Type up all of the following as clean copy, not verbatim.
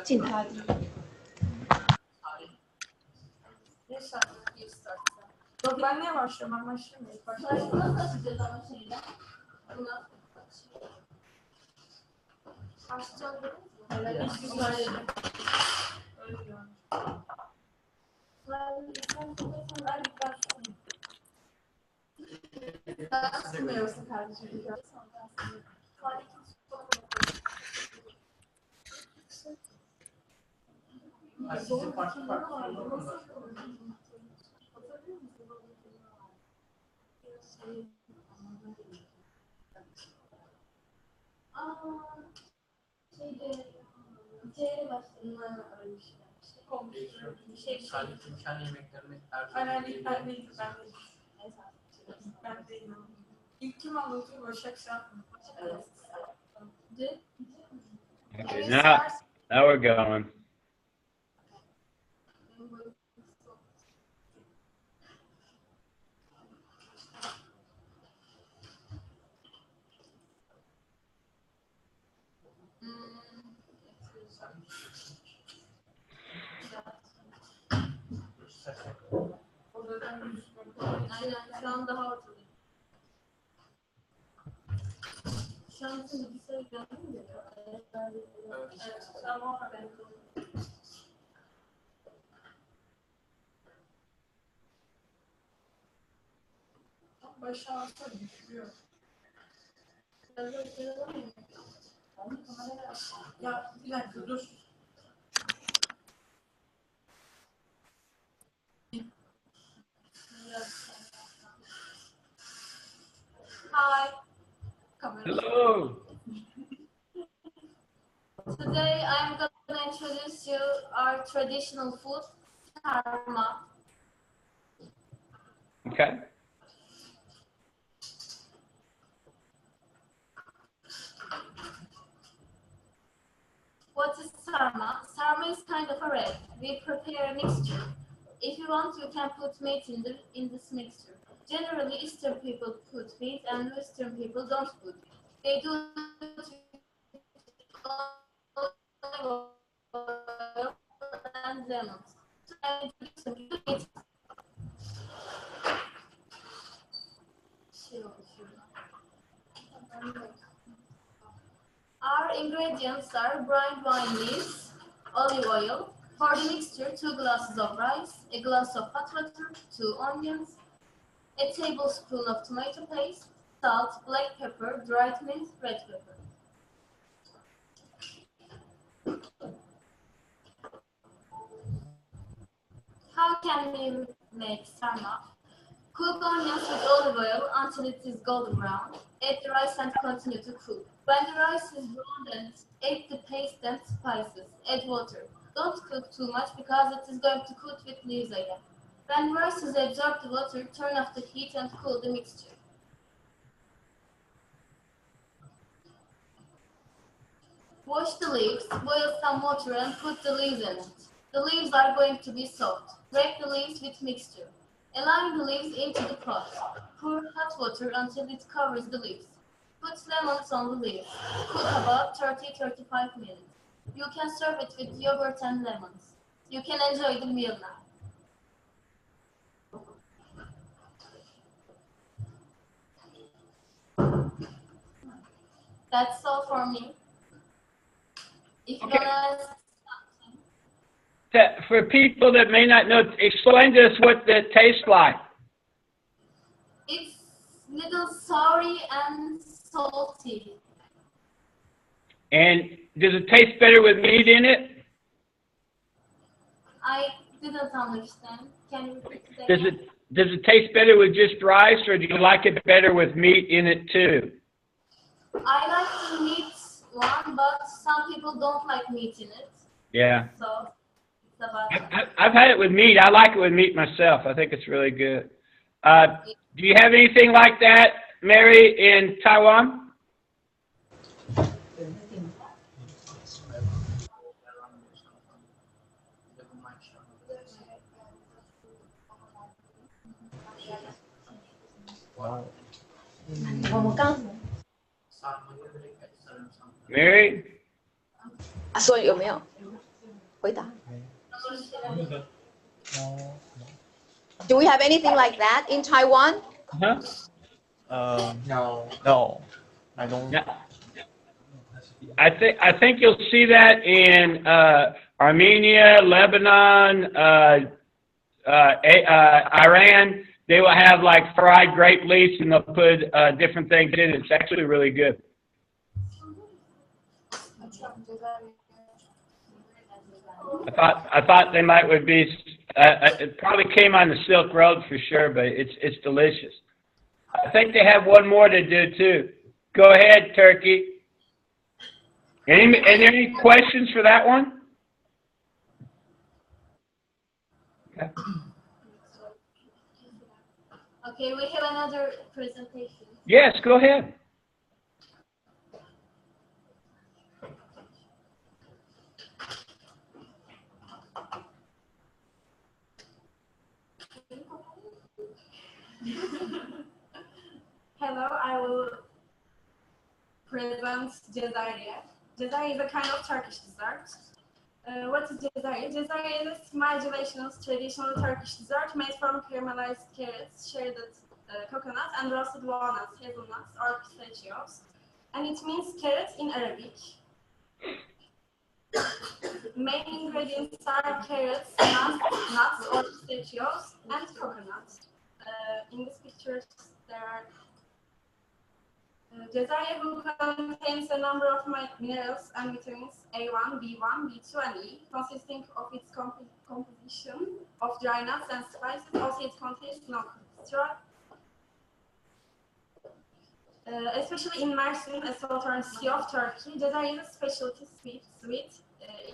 进他的。Yok ben niye başlıyorum? Ben başlamayayım. Nasıl açacağız ama şeyle? Buna açacağız değil mi? Evet. Hiç güzel değil. Öyle yani. Ben sıkmıyorsun kardeşim. Size farklı farklı sorular mı var? C'yle başlayanlar aramışlar. Kendi yemeklerini Ben değilim. Ben değilim. İlk kim anlatıyor? Başak sen mi? Evet. Okay, now we're going. Aynen şu an daha ortadayım. Şu an bütün bilgisayarı gördün mü? Evet. Tamam. Başa alsa düşüyor. Ya bir dakika dur. Hi. Hello. Today I'm going to introduce you our traditional food, sarma. Okay. What is sarma? Sarma is kind of a red. We prepare a mixture. If you want, you can put meat in this mixture. Generally, Eastern people put meat and Western people don't put. They do it with olive oil and lemons. So I introduce them to meat. Our ingredients are brined wine leaves, olive oil, for the mixture 2 glasses of rice, a glass of hot water, 2 onions, a tablespoon of tomato paste, salt, black pepper, dried mint, red pepper. How can we make sarma? Cook onions with olive oil until it is golden brown. Add the rice and continue to cook. When the rice is browned, add the paste and spices. Add water. Don't cook too much because it is going to cook with leaves again. When rice has absorbed the water, turn off the heat and cool the mixture. Wash the leaves, boil some water and put the leaves in it. The leaves are going to be soft. Break the leaves with mixture. Align the leaves into the pot. Pour hot water until it covers the leaves. Put lemons on the leaves. Cook about 30-35 minutes. You can serve it with yogurt and lemons. You can enjoy the meal now. That's all for me. If you want to ask something. For people that may not know, explain to us what that tastes like. It's little soury and salty. And does it taste better with meat in it? I didn't understand. Can you repeat that? Does it taste better with just rice, or do you like it better with meat in it too? I like the meat one, but some people don't like meat in it. Yeah. So it's about that. I've had it with meat. I like it with meat myself. I think it's really good. Do you have anything like that, Mary, in Taiwan? Mary? 所以有没有回答 ？Do we have anything like that in Taiwan? Huh? No. No, I don't. Yeah. I think you'll see that in Armenia, Lebanon, Iran. They will have like fried grape leaves and they'll put different things in it. It's actually really good. I thought they would be. It probably came on the Silk Road for sure, but it's delicious. I think they have one more to do too. Go ahead, Turkey. Any questions for that one? Okay. Okay, we have another presentation. Yes, go ahead. Hello, I will present Cezayir. Cezayir is a kind of Turkish dessert. What is Cezayir? Cezayir is Smajulation's traditional Turkish dessert made from caramelized carrots, shredded coconut, and roasted walnuts, hazelnuts, or pistachios. And it means carrots in Arabic. Main ingredients are carrots, nuts or pistachios, and coconuts. In these pictures, there are Cezayir contains a number of minerals and vitamins A1, B1, B2, and E, consisting of its composition of dry nuts and spices. Also, it contains no cholesterol. Especially in Mersin, a southern city of Turkey, Cezayir is a specialty sweet.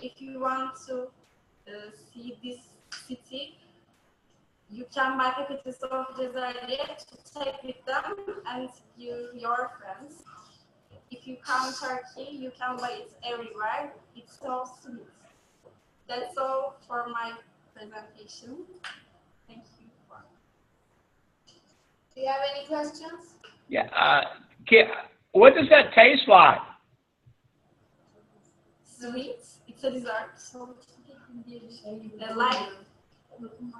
If you want to see this city, you can buy packages of Cezayir to take with them and give your friends. If you come to Turkey, you can buy it everywhere. It's so sweet. That's all for my presentation. Thank you. Do you have any questions? Yeah. What does that taste like? Sweet. It's a dessert.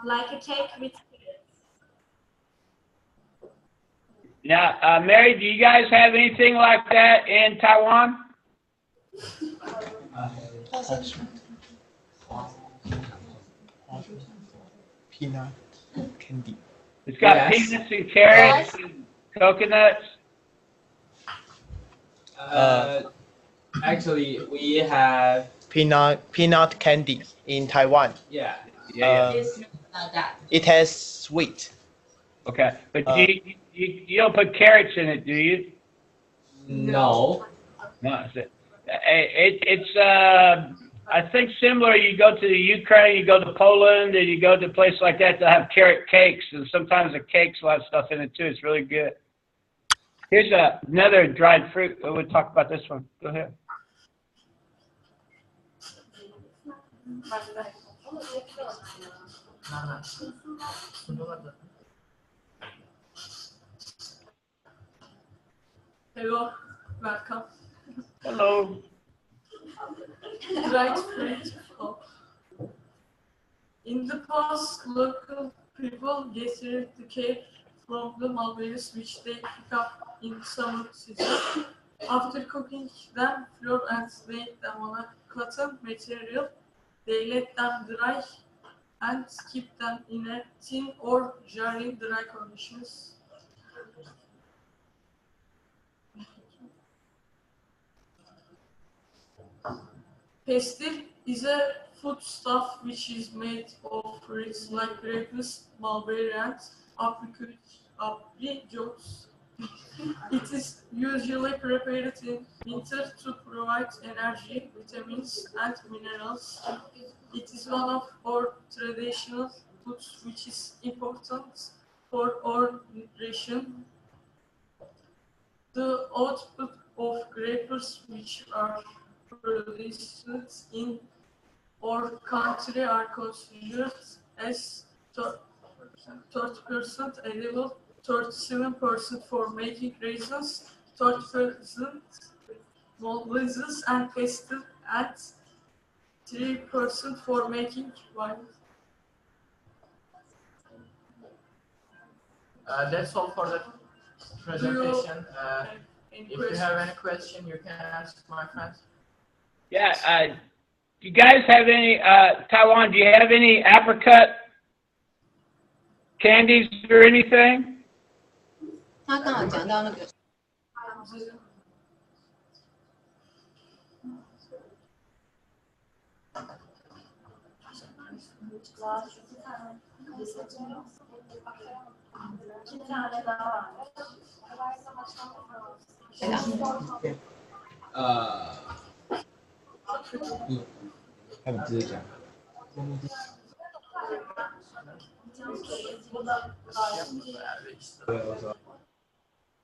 Like a cake with carrots. Now, Mary, do you guys have anything like that in Taiwan? Peanut candy. It's got Yes. peanuts and carrots and coconuts. Actually, we have, Peanut candy in Taiwan. yeah. Yeah. It has sweet. Okay, but you don't put carrots in it, do you? No. No, it's I think similar. You go to the Ukraine, you go to Poland, and you go to a place like that. They'll have carrot cakes, and sometimes the cakes a lot of stuff in it too. It's really good. Here's another dried fruit. We'll talk about this one. Go ahead. Hello, welcome. Hello. Dried fruit. In the past, local people gathered the cake from the mulberries which they pick up in summer season. After cooking them, flour and laid them on a cotton material. They let them dry and keep them in a tin or jar in dry conditions. Pastil is a foodstuff which is made of fruits like grapes, mulberry, and apricots. It is usually prepared in winter to provide energy, vitamins, and minerals. It is one of our traditional foods which is important for our nutrition. The output of grapes which are produced in our country are considered as 30% edible, 37% for making raisins, 30% molasses and pastel, and 3% for making wine. That's all for the presentation. If you questions? have any question, you can ask my friends. Yeah. Do you guys have any Taiwan? Do you have any apricot candies or anything? 他刚好讲到那个 他们直接讲。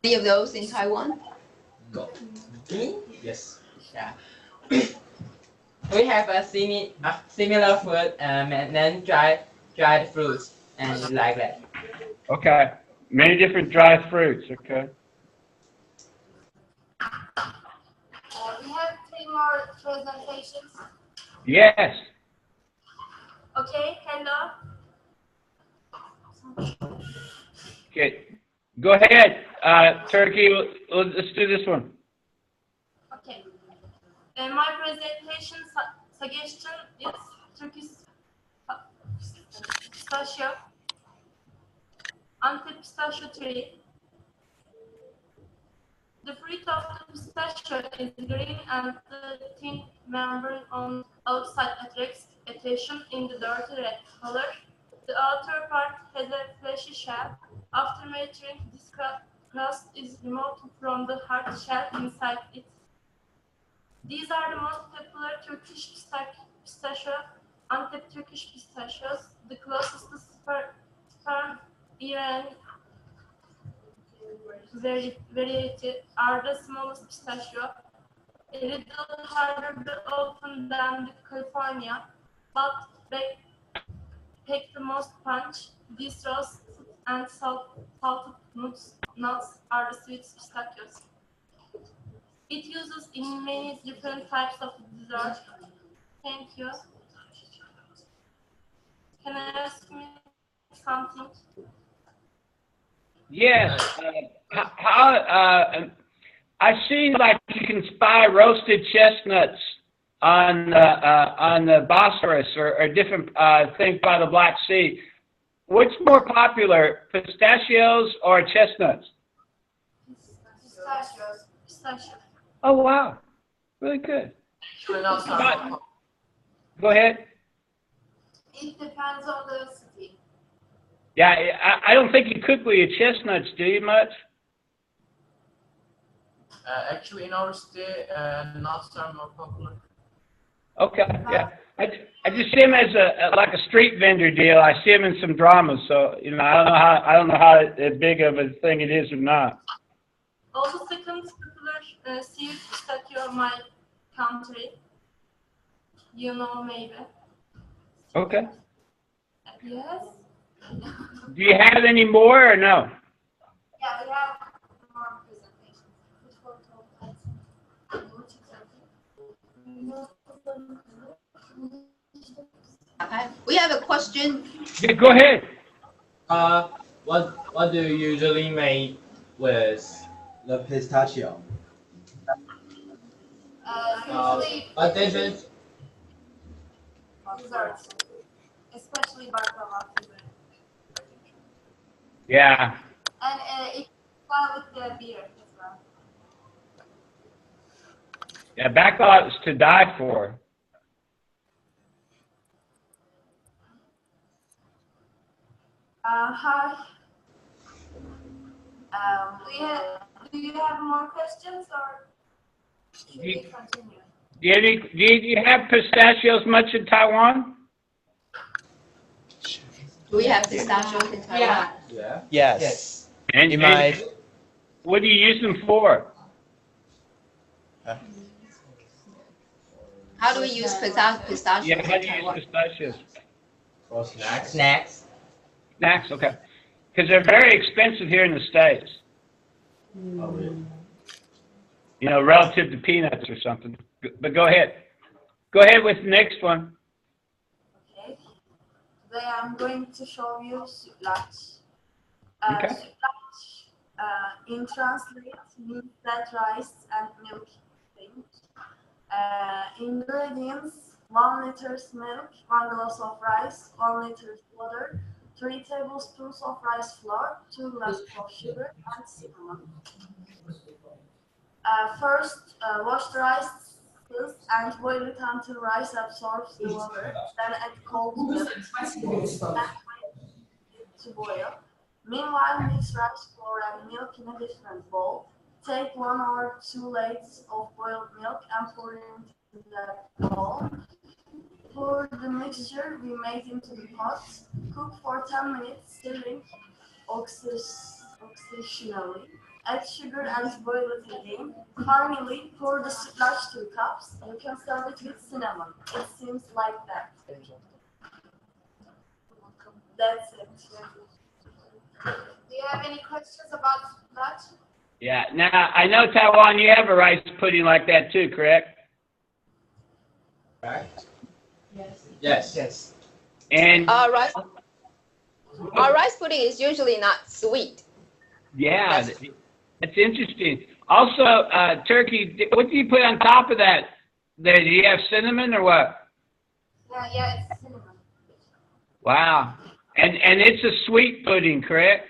Any of those in Taiwan? Go. Me? Yes. Yeah. We have a similar food and then dried fruits and like that. Okay. Many different dry fruits. Okay. We have 3 more presentations. Yes. Okay, hello. Okay. Go ahead, Turkey. Let's do this one. Okay. My presentation suggestion is Turkish pistachio, anti-pistachio tree. The fruit of the pistachio is green and the thin membrane on outside attracts attention in the dirty red color. The outer part has a fleshy shell. After maturing, this crust is removed from the hard shell inside it. These are the most popular Turkish pistachio, Antep-Turkish pistachios. The closest sperm Iran variety are the smallest pistachio, a little harder often than the California, but they pack the most punch. These roasted and salted nuts are the sweet pistachios. It uses in many different types of dessert. Thank you. Can I ask me something? Yes. I see like you can spy roasted chestnuts on the Bosphorus or different things by the Black Sea. What's more popular, pistachios or chestnuts? Pistachios. Pistachio. Oh wow, really good. Go ahead. It depends on the city. Yeah, I don't think you cook with your chestnuts, do you much? Actually, in our city, nuts are more popular. Okay, yeah. I just see him as like a street vendor deal. I see him in some dramas, so you know I don't know how big of a thing it is or not. Also, second popular seaweed pistachio in my country. You know, maybe. Okay. Yes. Do you have any more or no? Yeah, we have more presentations. Okay. We have a question. Yeah, go ahead. What do you usually make with the pistachio? Usually What dishes? desserts, especially baklava. Yeah. And it goes with the beer as well. Yeah, baklava is to die for. Hi. Do you have more questions or should Do you- we continue? Do you have pistachios much in Taiwan? Do we have pistachios in Taiwan? Yeah. Yes. And, In my and what do you use them for? How do we use pistachios Yeah, how in do you use Taiwan? pistachios? For snacks. Snacks. Snacks, okay. Because they're very expensive here in the States. Oh, really? You know, relative to peanuts or something. But go ahead. Go ahead with the next one. Okay. Today I'm going to show you sütlaç. Okay. Sütlaç in translate means that rice and milk thing. Ingredients: 1 liter milk, 1 glass of rice, 1 liter water, 3 tablespoons of rice flour, 2 glasses of sugar, and cinnamon. First, wash the rice and boil it until rice absorbs the water. Then add cold milk and wait it to boil. Meanwhile, mix rice flour and milk in a different bowl. Take 1 or 2 lattes of boiled milk and pour it into that bowl. Pour the mixture we made into the pot. Cook for 10 minutes, stirring occasionally. Add sugar and boil it again. Finally, pour the sütlaç to cups. You can serve it with cinnamon. It seems like that. That's it. Do you have any questions about that? Yeah. Now I know Taiwan. You have a rice pudding like that too, correct? Right? Yes. Yes. And Our rice pudding is usually not sweet. yeah, that's interesting. Also, turkey. What do you put on top of that? There, do you have cinnamon or what? Yeah, it's cinnamon. Wow. And it's a sweet pudding, correct?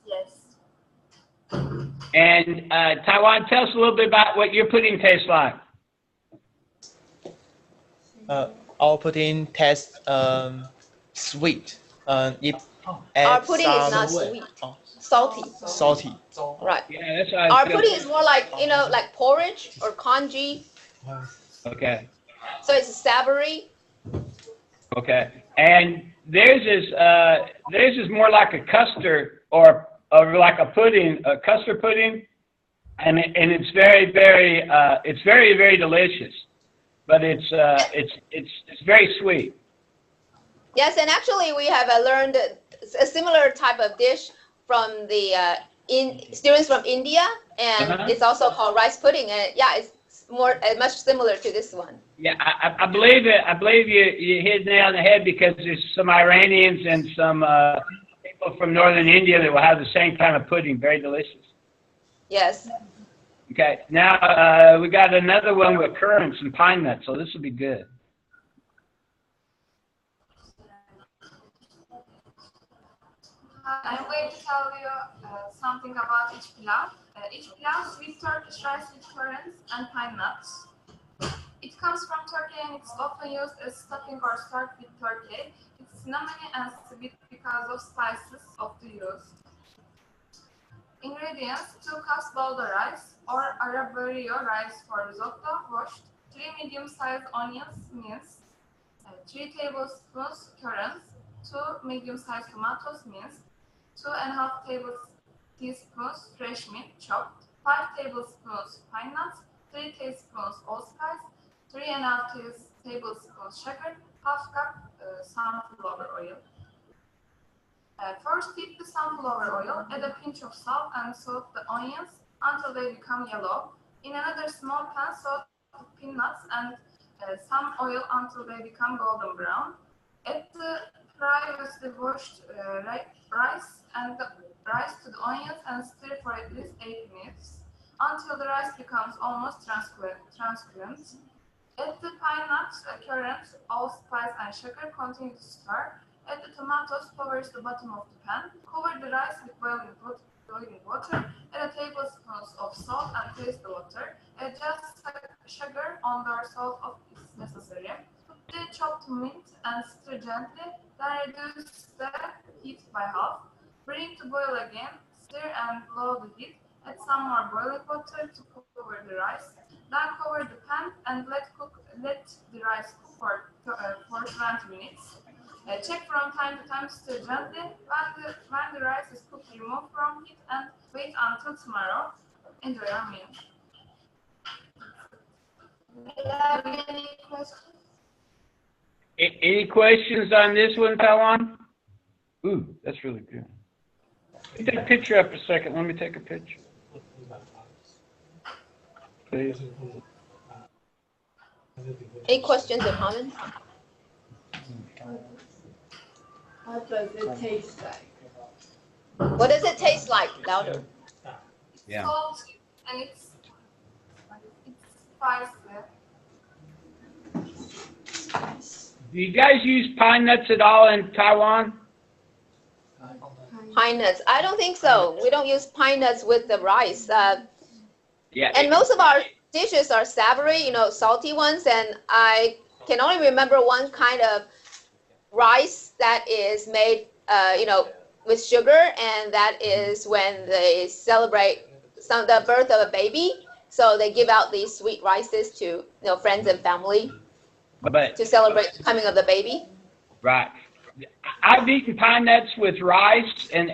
Yes. And Taiwan, tell us a little bit about what your pudding tastes like. Our pudding tastes sweet. It Our adds pudding is not some sweet, salty. salty. Right. Yeah, that's what I Our was pudding is more like, like porridge or congee. Okay. So it's savory. Okay. And theirs is more like a custard or like a pudding, a custard pudding, and it's very very delicious, but it's very sweet. Yes, and actually we have learned a similar type of dish from the students from India, and it's also called rice pudding. And yeah, it's much similar to this one. Yeah, I believe it. I believe you hit the nail on the head because there's some Iranians and some people from northern India that will have the same kind of pudding. Very delicious. Yes. Okay, now we got another one with currants and pine nuts, so this will be good. I'm going to tell you something about each pilav. Each pilav sweet Turkish rice with currants and pine nuts. It comes from Turkey and it's often used as stuffing or served with turkey. It's cinnamony and sweet because of spices of the use. Ingredients: 2 cups boulder rice or arborio rice for risotto, washed, 3 medium-sized onions minced, 3 tablespoons currants, 2 medium-sized tomatoes minced, 2.5 teaspoons fresh mint chopped, 5 tablespoons pine nuts, 3 teaspoons allspice, 3.5 tablespoons sugar, half cup sunflower oil. First, heat the sunflower oil, add a pinch of salt and saute the onions until they become yellow. In another small pan, saute the peanuts and some oil until they become golden brown. Add the previously washed rice to the onions and stir for at least 8 minutes until the rice becomes almost transparent. Add the pine nuts, currants, allspice, and sugar. Continue to stir. Add the tomatoes, cover the bottom of the pan. Cover the rice with boiling water. Add a tablespoon of salt and taste the water. Adjust sugar under salt if necessary. Put the chopped mint and stir gently. Then reduce the heat by half. Bring to boil again. Stir and lower the heat. Add some more boiling water to cover the rice. Then cover the pan and let the rice cook for 20 minutes. Check from time to time, stir gently. When the rice is cooked, remove from heat and wait until tomorrow. Enjoy your meal. Do you have any questions? Any questions on this one, Taiwan? Ooh, that's really good. Take that picture up a second. Let me take a picture. Please. Any questions or comments? What does it taste like? What does it taste like? Louder. Yeah. Salty and it's spicy. Do you guys use pine nuts at all in Taiwan? Pine nuts. I don't think so. We don't use pine nuts with the rice. Yeah. And most of our dishes are savory, you know, salty ones. And I can only remember one kind of rice that is made, you know, with sugar, and that is when they celebrate the birth of a baby. So they give out these sweet rices to, you know, friends and family But to celebrate the coming of the baby. right. I've eaten pine nuts with rice, and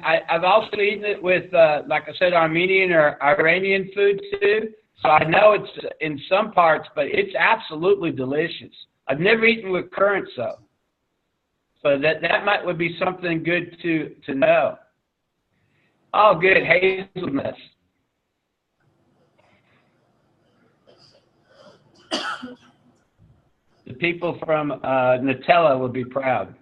I've also eaten it with, like I said, Armenian or Iranian food too. So I know it's in some parts, but it's absolutely delicious. I've never eaten with currants though. So that would be something good to know. Oh, good, hazelnuts. The people from Nutella will be proud.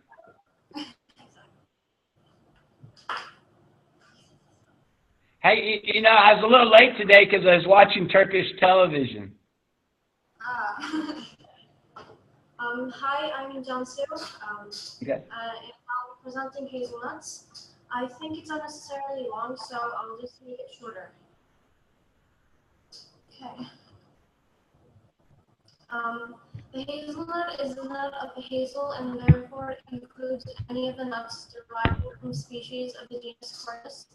Hey, you know, I was a little late today because I was watching Turkish television. Hi, I'm Cansu. Okay. And I'm presenting hazelnuts. I think it's unnecessarily long, so I'll just make it shorter. Okay. The hazelnut is a nut of the hazel, and therefore includes any of the nuts derived from species of the genus Corylus,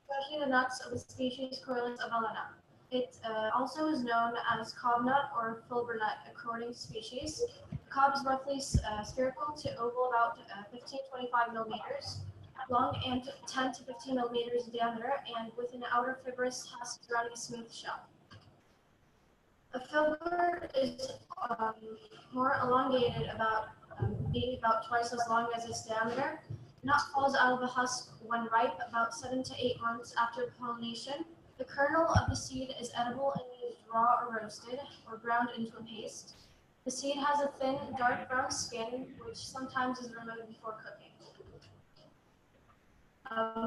especially the nuts of the species Corylus avellana. It also is known as cob nut or filbert nut according to species. The cob is roughly spherical to oval, about 15-25 millimeters long and 10 to 15 millimeters in diameter, and with an outer fibrous husk surrounding a smooth shell. A filbert is more elongated, being about twice as long as its diameter. The nut falls out of the husk when ripe, about 7 to 8 months after pollination. The kernel of the seed is edible and used raw or roasted, or ground into a paste. The seed has a thin, dark brown skin, which sometimes is removed before cooking.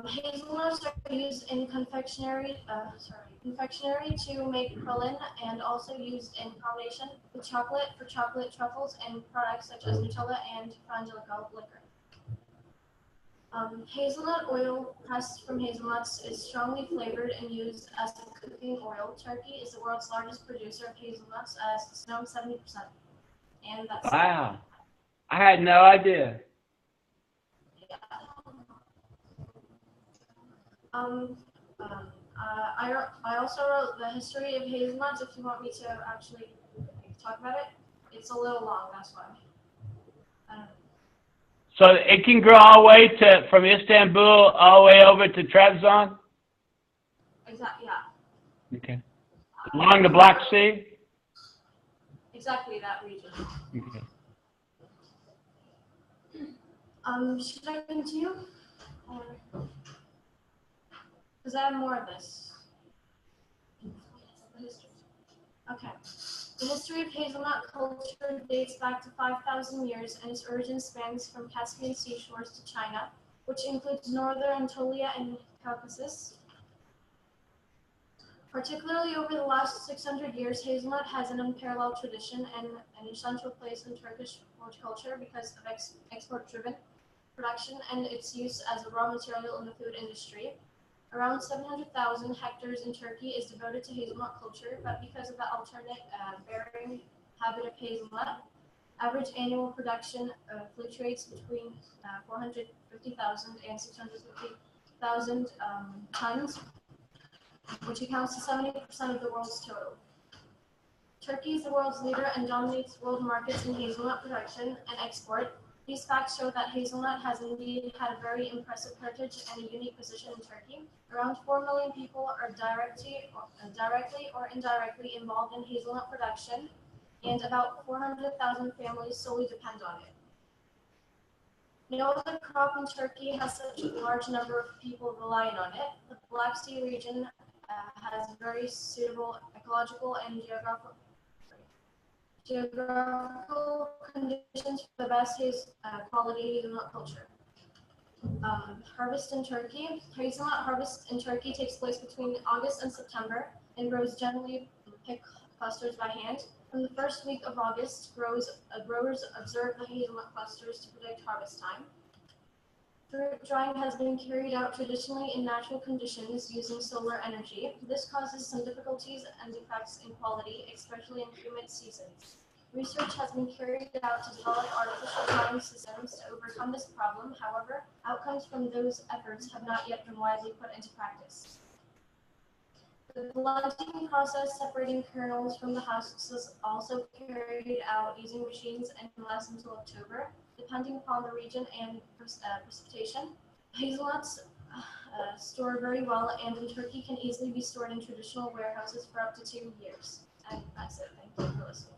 Hazelnuts are used in confectionery to make pralin, and also used in combination with chocolate for chocolate truffles and products such as Nutella and frangelico liquor. Hazelnut oil pressed from hazelnuts is strongly flavored and used as a cooking oil. Turkey is the world's largest producer of hazelnuts, as it's known 70%. And that's Wow. I had no idea. I also wrote the history of hazelnuts. If you want me to actually talk about it, it's a little long. That's why. So it can grow all the way from Istanbul all the way over to Trabzon? Exactly. Yeah. Okay. Along the Black Sea? Exactly that region. Okay. Should I continue? Because I have more of this. Okay. The history of hazelnut culture dates back to 5,000 years, and its origin spans from Caspian seashores to China, which includes northern Anatolia and Caucasus. Particularly over the last 600 years, hazelnut has an unparalleled tradition and an essential place in Turkish horticulture because of export-driven production and its use as a raw material in the food industry. Around 700,000 hectares in Turkey is devoted to hazelnut culture, but because of the alternate bearing habit of hazelnut, average annual production fluctuates between 450,000 and 650,000 tons, which accounts to 70% of the world's total. Turkey is the world's leader and dominates world markets in hazelnut production and export. These facts show that hazelnut has indeed had a very impressive heritage and a unique position in Turkey. Around 4 million people are directly or indirectly involved in hazelnut production, and about 400,000 families solely depend on it. No other crop in Turkey has such a large number of people relying on it. The Black Sea region has very suitable ecological and Geographical conditions for the best quality hazelnut culture. Harvest in Turkey. Hazelnut harvest in Turkey takes place between August and September and grows generally pick clusters by hand. From the first week of August, growers observe the hazelnut clusters to predict harvest time. Fruit drying has been carried out traditionally in natural conditions using solar energy. This causes some difficulties and defects in quality, especially in humid seasons. Research has been carried out to develop artificial drying systems to overcome this problem. However, outcomes from those efforts have not yet been widely put into practice. The blending process separating kernels from the husks is also carried out using machines and can last until October, depending upon the region and precipitation. Hazelnuts store very well and in Turkey can easily be stored in traditional warehouses for up to 2 years. And that's it. Thank you for listening.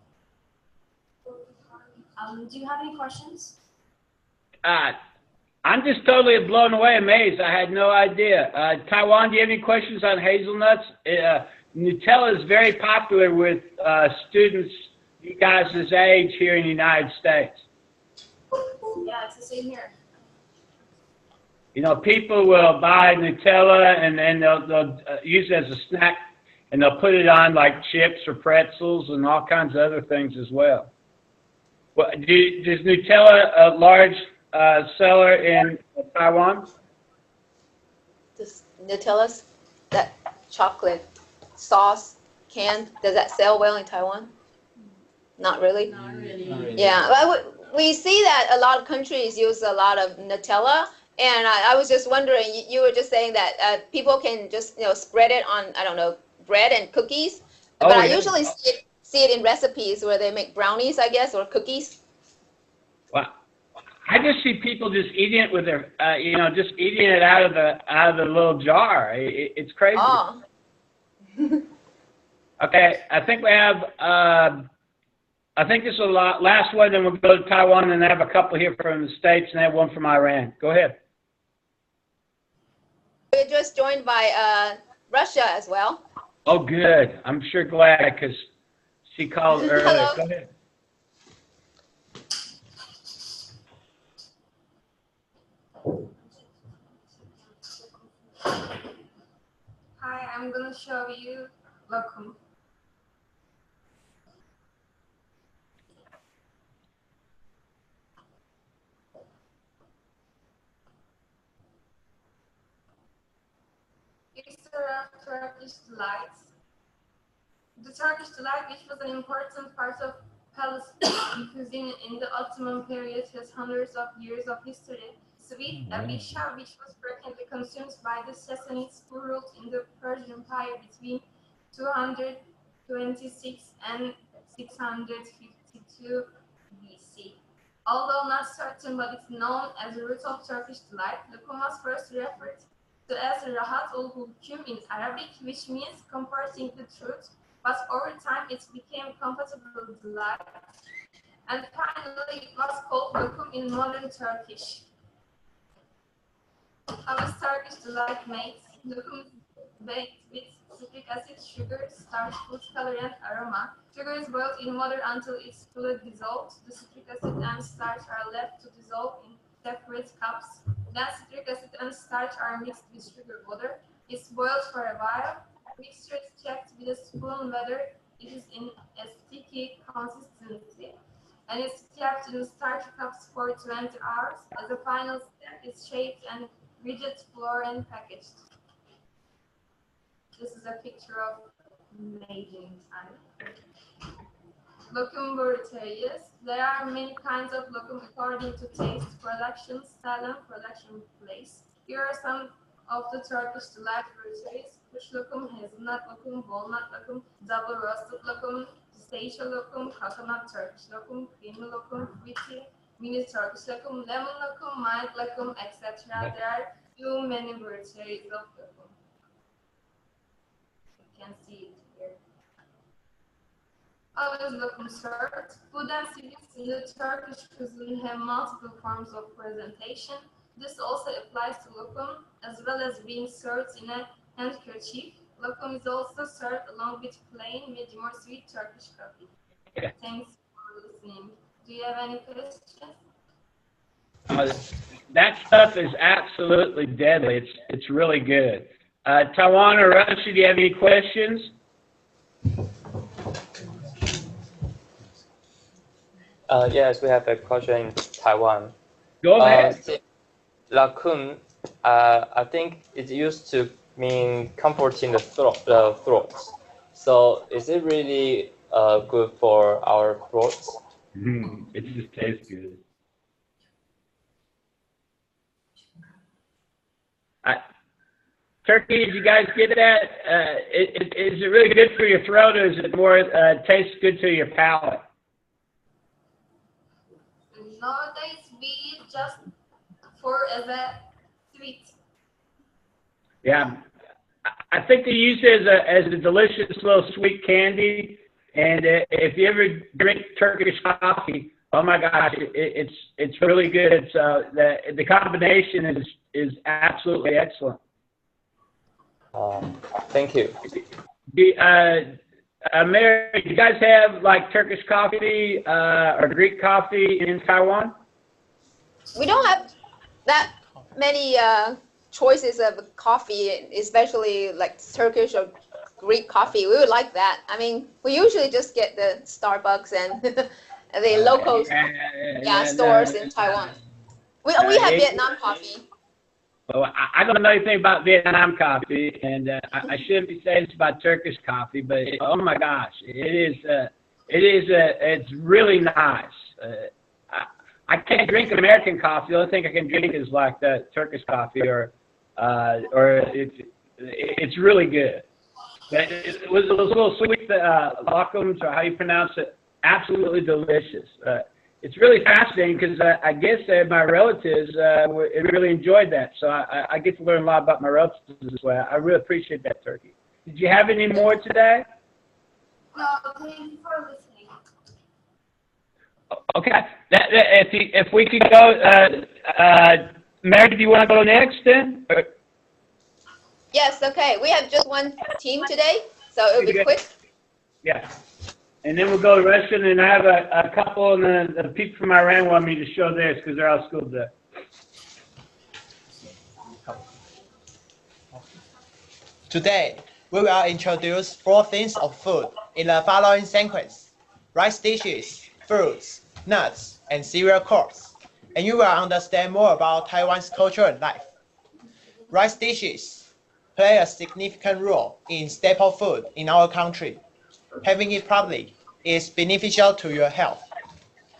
Do you have any questions? I'm just totally blown away, amazed. I had no idea. Taiwan, do you have any questions on hazelnuts? Nutella is very popular with students, you guys' age here in the United States. Yeah, it's the same here. You know, people will buy Nutella and then they'll use it as a snack and they'll put it on like chips or pretzels and all kinds of other things as well. Well, does Nutella a large seller in Taiwan? Does Nutella's, that chocolate sauce canned, does that sell well in Taiwan? Not really? Not really. Yeah, well, we see that a lot of countries use a lot of Nutella, and I was just wondering, you were just saying that people can just, spread it on, I don't know, bread and cookies, but I usually see it in recipes where they make brownies, I guess, or cookies. Well, I just see people just eating it with their, just eating it out of the little jar. It's crazy. Oh. Okay, I think we have, I think this is the last one, then we'll go to Taiwan and have a couple here from the States and have one from Iran. Go ahead. We're just joined by Russia as well. Oh, good. I'm sure glad because she called earlier. Hello. Go ahead. Hi, I'm gonna show you lokum. It's a Turkish delight. The Turkish delight, which was an important part of Palestinian cuisine in the Ottoman period, has hundreds of years of history. Sweet abisha, which was frequently consumed by the Sassanids who ruled in the Persian Empire between 226 and 652 BC. Although not certain, but it's known as the root of Turkish delight, lokum was first referred to as rahat ul-hukum in Arabic, which means comforting the truth, but over time it became comfortable delight. And finally, it was called lokum in modern Turkish. Our Turkish delight makes lokum baked with citric acid, sugar, starch, food color, and aroma. Sugar is boiled in water until it's fully dissolved. The citric acid and starch are left to dissolve in separate cups. Then citric acid and starch are mixed with sugar water. It's boiled for a while. The mixture is checked with a spoon whether it is in a sticky consistency, and it's kept in starch cups for 20 hours. As a final step, it's shaped and rigid flour and packaged. This is a picture of made in time. Lokum varieties. There are many kinds of lokum according to taste, production style, and production place. Here are some of the Turkish delight varieties: kush lokum, hazelnut lokum, walnut lokum, double roasted lokum, pistachio lokum, coconut Turkish lokum, creamy lokum, fruity, mini Turkish lokum, lemon lokum, mild lokum, etc. There are too many varieties of lokum. You can see it here. How is lokum served? Food and sweets in the Turkish cuisine have multiple forms of presentation. This also applies to lokum, as well as being served in a handkerchief. Lokum is also served along with plain, medium or sweet Turkish coffee. Thanks. listening. Do you have any questions? That stuff is absolutely deadly. It's really good. Taiwan or Russia, do you have any questions? Yes, we have a question in Taiwan. Go ahead. Raccoon, I think it used to mean comforting the throat. So is it really good for our throats? It just tastes good. Turkey, did you guys get that? Is it really good for your throat, or is it more tastes good to your palate? Nowadays, we eat just for as a sweet. Yeah, I think they use it as a delicious little sweet candy. And if you ever drink Turkish coffee, oh my gosh, it's really good. It's the combination is absolutely excellent. Thank you. Mary, do you guys have like Turkish coffee or Greek coffee in Taiwan? We don't have that many choices of coffee, especially like Turkish or Greek coffee. We would like that. I mean, we usually just get the Starbucks and the local stores in Taiwan. We have Vietnam coffee. Well, I don't know anything about Vietnam coffee, and I shouldn't be saying this about Turkish coffee, but oh my gosh, it's really nice. I can't drink American coffee. The only thing I can drink is like the Turkish coffee, or it's really good. But it was a little sweet lockums, or how you pronounce it, absolutely delicious. It's really fascinating because I guess my relatives really enjoyed that. So I get to learn a lot about my relatives this way. I really appreciate that, Turkey. Did you have any more today? No, thank you for listening. Okay. If we could go, Mary, do you want to go next then? Yes, okay. We have just one team today, so it'll be quick. Yeah. And then we'll go to Russian, and I have a couple, and then the people from Iran want me to show theirs because they're out of school today. Today, we will introduce 4 things of food in the following sequence: rice dishes, fruits, nuts, and cereal course. And you will understand more about Taiwan's culture and life. Rice dishes play a significant role in staple food in our country. Having it properly is beneficial to your health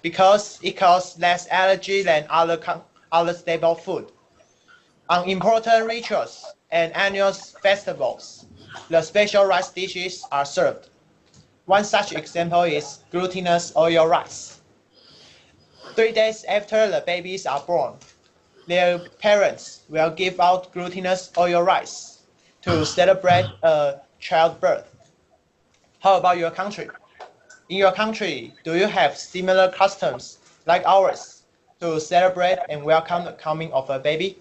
because it causes less allergy than other staple food. On important rituals and annual festivals, the special rice dishes are served. One such example is glutinous oil rice. 3 days after the babies are born, their parents will give out glutinous oil rice to celebrate a childbirth. How about your country? In your country, do you have similar customs like ours to celebrate and welcome the coming of a baby?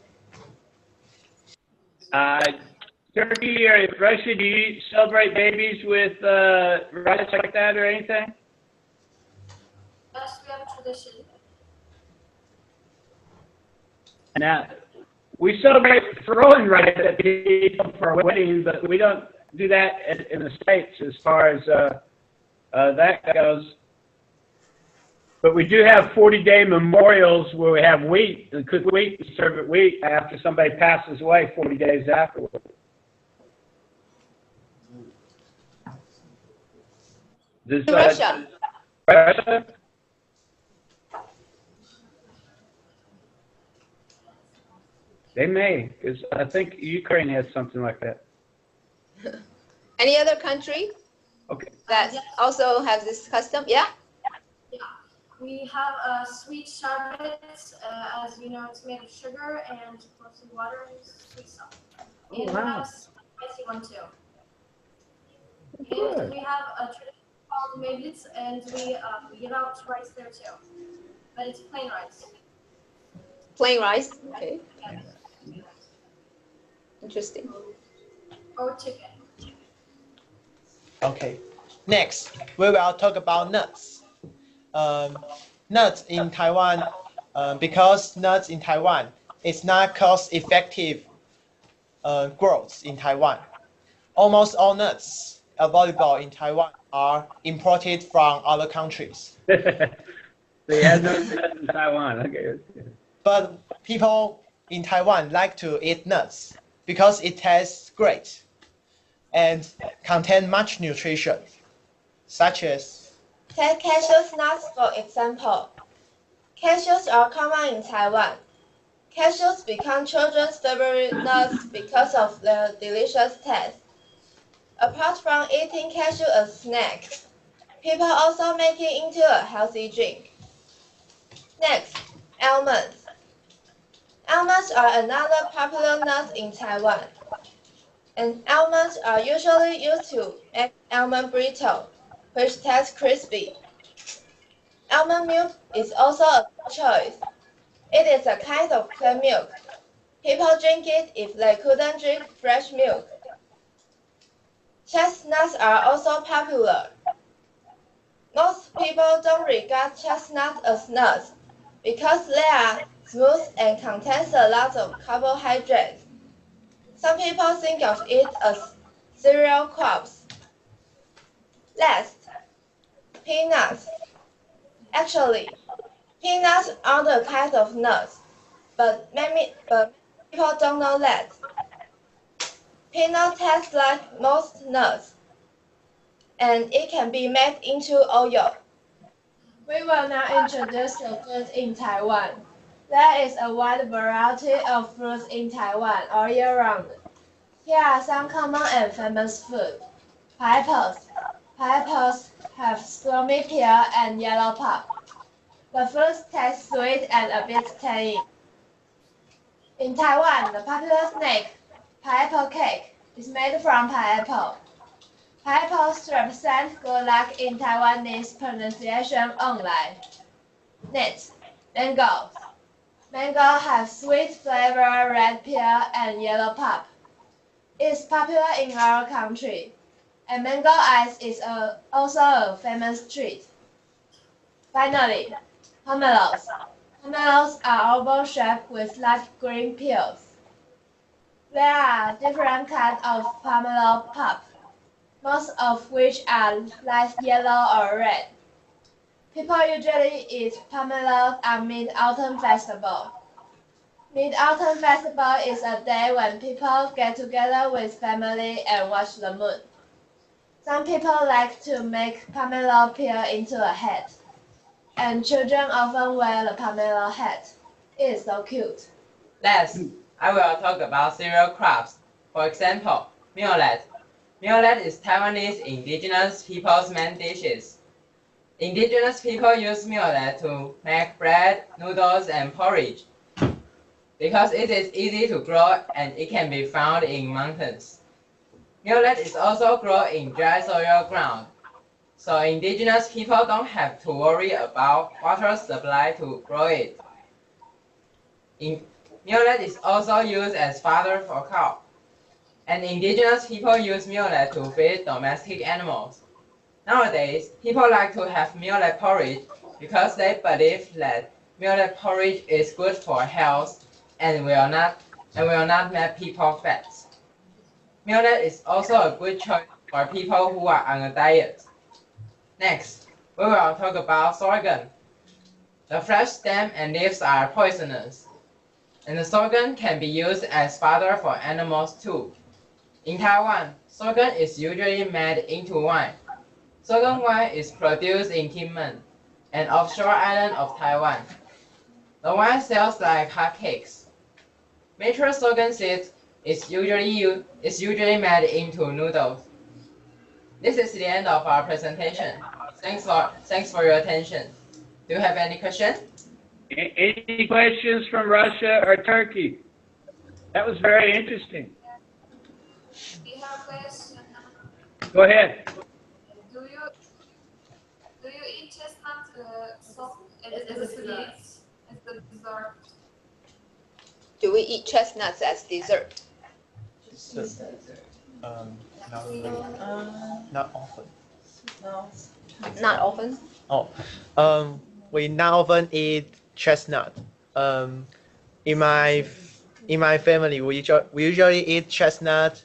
Turkey or Russia, do you celebrate babies with rice like that or anything? Yes, we have tradition. Now, we celebrate throwing rice at people for weddings, but we don't do that in the States as far as that goes. But we do have 40-day memorials where we have wheat, and cook wheat, and serve it wheat after somebody passes away 40 days afterward. Russia. Russia? They may, because I think Ukraine has something like that. Any other country that also has this custom? Yeah? Yeah. We have a sweet sherbet, as you know, it's made of sugar and frozen water and sweet sauce. And we have a spicy one too. And we have a tradition called mablets, and we give out rice there too. But it's plain rice. Plain rice? Okay. Yeah. Interesting. Or chicken. Okay. Next, we will talk about nuts. nuts in Taiwan, because nuts in Taiwan is not cost-effective growth in Taiwan. Almost all nuts available in Taiwan are imported from other countries. They have no nuts in Taiwan. Okay. But people in Taiwan like to eat nuts because it tastes great and contain much nutrition, such as Take cashew nuts for example. Cashews are common in Taiwan. Cashews become children's favorite nuts because of their delicious taste. Apart from eating cashew as snacks, people also make it into a healthy drink. Next, almonds. Almonds are another popular nut in Taiwan, and almonds are usually used to make almond brittle, which tastes crispy. Almond milk is also a good choice. It is a kind of plain milk. People drink it if they couldn't drink fresh milk. Chestnuts are also popular. Most people don't regard chestnuts as nuts because they are smooth and contains a lot of carbohydrates. Some people think of it as cereal crops. Last, peanuts. Actually, peanuts are the kind of nuts, but many people don't know that. Peanut tastes like most nuts, and it can be made into oil. We will now introduce the food in Taiwan. There is a wide variety of fruits in Taiwan all year round. Here are some common and famous food. Pineapples. Pineapples have stormy peel and yellow pulp. The fruits taste sweet and a bit tangy. In Taiwan, the popular snack, pineapple cake, is made from pineapple. Pineapples represent good luck in Taiwanese pronunciation only. Next, mangoes. Mango has sweet flavor, red peel, and yellow pulp. It is popular in our country, and mango ice is also a famous treat. Finally, pomelos. Pomelos are oval shaped with light green peels. There are different kinds of pomelo pulp, most of which are light yellow or red. People usually eat pomelo on Mid-Autumn Festival. Mid-Autumn Festival is a day when people get together with family and watch the moon. Some people like to make pomelo peel into a hat, and children often wear the pomelo hat. It is so cute. Last, I will talk about cereal crops. For example, millet. Millet is Taiwanese indigenous people's main dishes. Indigenous people use millet to make bread, noodles, and porridge because it is easy to grow and it can be found in mountains. Millet is also grown in dry soil ground, so indigenous people don't have to worry about water supply to grow it. Millet is also used as fodder for cow, and indigenous people use millet to feed domestic animals. Nowadays, people like to have millet porridge because they believe that millet porridge is good for health and will not make people fat. Millet is also a good choice for people who are on a diet. Next, we will talk about sorghum. The fresh stem and leaves are poisonous, and the sorghum can be used as fodder for animals too. In Taiwan, sorghum is usually made into wine. Sorghum wine is produced in Kinmen, an offshore island of Taiwan. The wine sells like hotcakes. Mature sorghum seeds is usually made into noodles. This is the end of our presentation. Thanks for your attention. Do you have any questions? Any questions from Russia or Turkey? That was very interesting. We have a question. Go ahead. Do you eat chestnut soft as a sweet, as the dessert? Do we eat chestnuts as dessert? Not often. Not often. Oh, we now often eat chestnut. In my family, we usually eat chestnut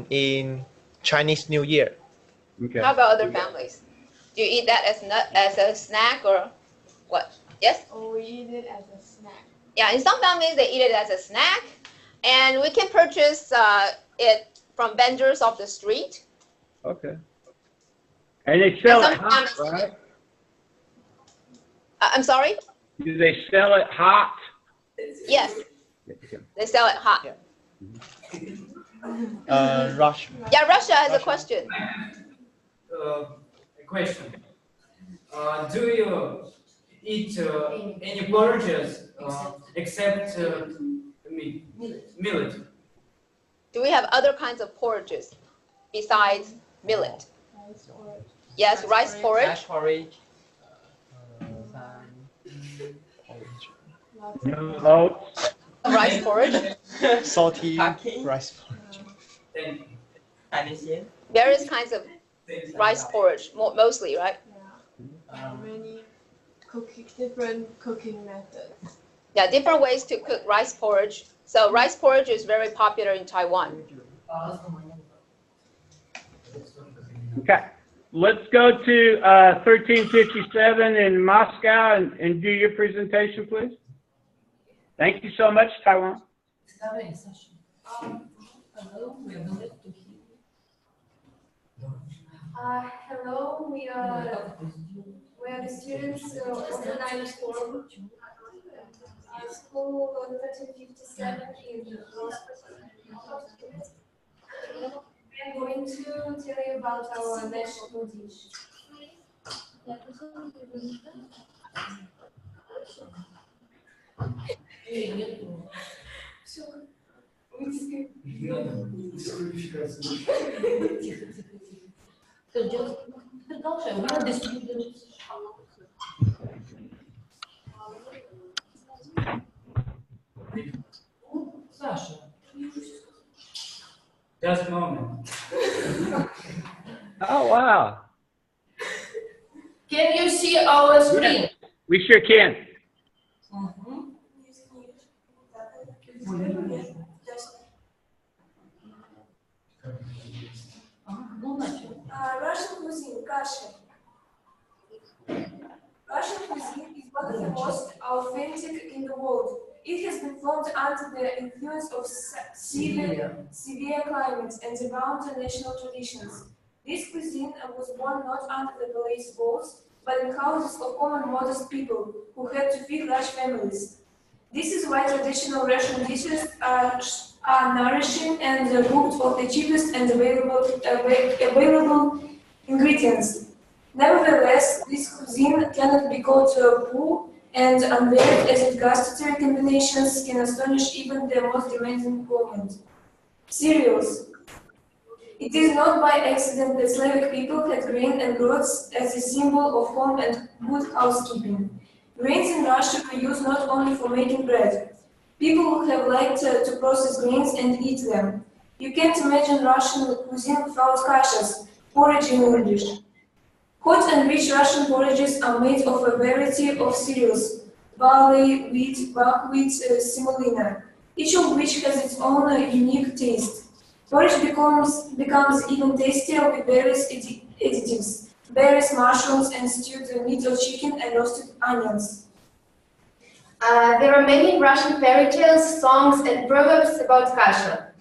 in Chinese New Year. Okay. How about other families? Do you eat that as a snack or what? Yes? Or we eat it as a snack. Yeah, in some families they eat it as a snack, and we can purchase it from vendors off the street. Okay. And they sell And it hot, right? I'm sorry? Do they sell it hot? Yes, they sell it hot. Russia. Yeah, Russia has a question. A question. Do you eat any porridges except millet? Do we have other kinds of porridges besides millet? Rice or Yes, rice porridge. Rice porridge. lots No of oats. Rice porridge. Salty Pumpkin. rice porridge. Thank you. Chinese Various kinds of rice porridge, mostly, right? many different cooking methods. Yeah, different ways to cook rice porridge. So rice porridge is very popular in Taiwan. Okay. Let's go to 1357 in Moscow and do your presentation, please. Thank you so much, Taiwan. Hello, we are the students of the ninth form school 1357 in Moscow. I'm going to tell you about our national dish. Just a moment. Oh, wow. Can you see our screen? We sure can. Russian cuisine, kasha. Russian cuisine is one of the most authentic in the world. It has been formed under the influence of severe climates and the mountain national traditions. This cuisine was born not under the palace walls, but in houses of common modest people who had to feed large families. This is why traditional Russian dishes are nourishing and cooked of the cheapest and available ingredients. Nevertheless, this cuisine cannot be called poor and unvaried as its gustatory combinations can astonish even the most demanding gourmet. Cereals. It is not by accident that Slavic people had grain and groats as a symbol of home and good housekeeping. Grains in Russia were used not only for making bread. People would have liked to process grains and eat them. You can't imagine Russian cuisine without kashas, porridge in English. Hot and rich Russian porridges are made of a variety of cereals: barley, wheat, buckwheat, semolina, each of which has its own unique taste. Porridge becomes even tastier with various additives, various mushrooms and stewed meat or chicken and roasted onions. There are many Russian fairy tales, songs, and proverbs about kasha.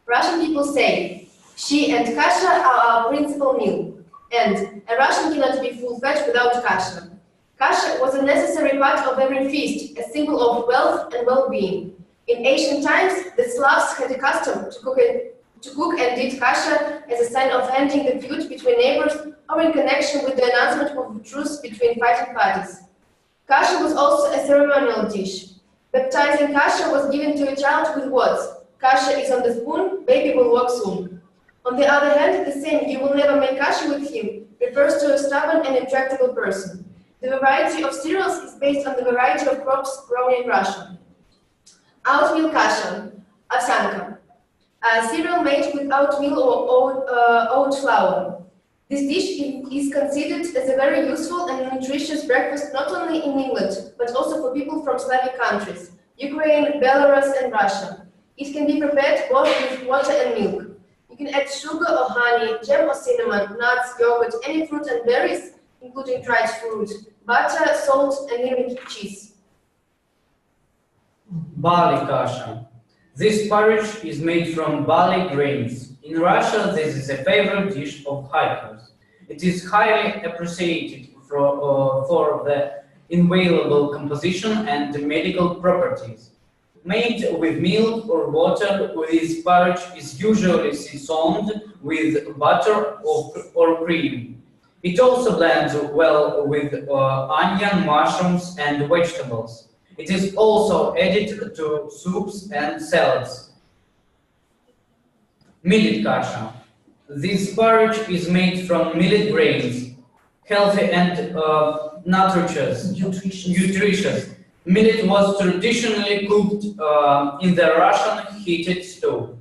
Russian people say, "She and kasha are our principal meal," and a Russian cannot be full-fed without kasha. Kasha was a necessary part of every feast, a symbol of wealth and well-being. In ancient times, the Slavs had a custom to cook and eat kasha as a sign of ending the feud between neighbors or in connection with the announcement of a truce between fighting parties. Kasha was also a ceremonial dish. Baptizing kasha was given to a child with words, "Kasha is on the spoon, baby will walk soon." On the other hand, the saying, "You will never make kasha with him," refers to a stubborn and intractable person. The variety of cereals is based on the variety of crops grown in Russia. Oatmeal kasha, ovsyanka, a cereal made with oatmeal or oat flour. This dish is considered as a very useful and nutritious breakfast not only in England, but also for people from Slavic countries, Ukraine, Belarus and Russia. It can be prepared both with water and milk. You can add sugar or honey, jam or cinnamon, nuts, yogurt, any fruit and berries, including dried fruit, butter, salt and limited cheese. Barley kasha. This porridge is made from barley grains. In Russia, this is a favorite dish of hikers. It is highly appreciated for the invaluable composition and medical properties. Made with milk or water, this porridge is usually seasoned with butter or cream. It also blends well with onion, mushrooms, and vegetables. It is also added to soups and salads. Millet kasha. This porridge is made from millet grains, healthy and nutritious. Millet was traditionally cooked in the Russian heated stove.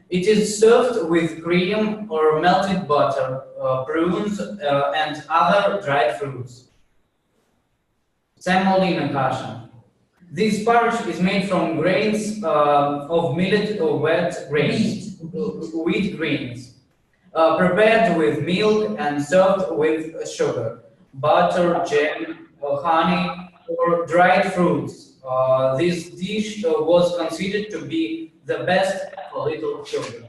It is served with cream or melted butter, prunes, and other dried fruits. Semolina kasha. This porridge is made from grains of millet or wheat grains, prepared with milk and served with sugar, butter, jam, honey, or dried fruits. This dish was considered to be the best for little children.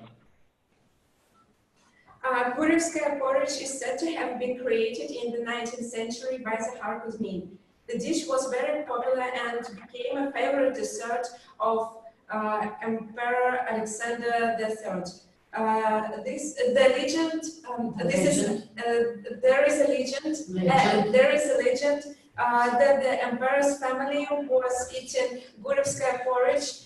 Gurevskaya porridge is said to have been created in the 19th century by Zakhar Kuzmin. The dish was very popular and became a favorite dessert of Emperor Alexander III. There is a legend that the emperor's family was eating Gurevskaya porridge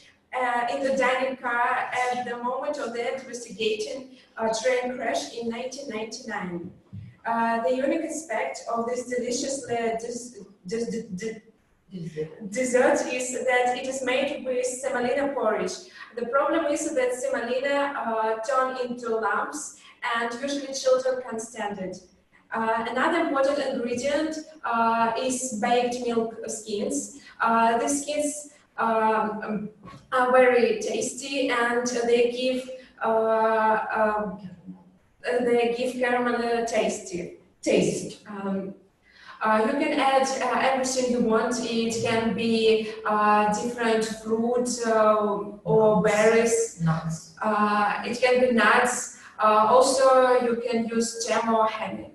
in the dining car at the moment of the investigating train crash in 1999. The unique aspect of this delicious dessert is that it is made with semolina porridge. The problem is that semolina turn into lumps and usually children can't stand it. Another important ingredient is baked milk skins. These skins are very tasty and they give caramel taste. You can add everything you want. It can be different fruits or berries. Nuts. It can be nuts. Also, you can use jam or honey.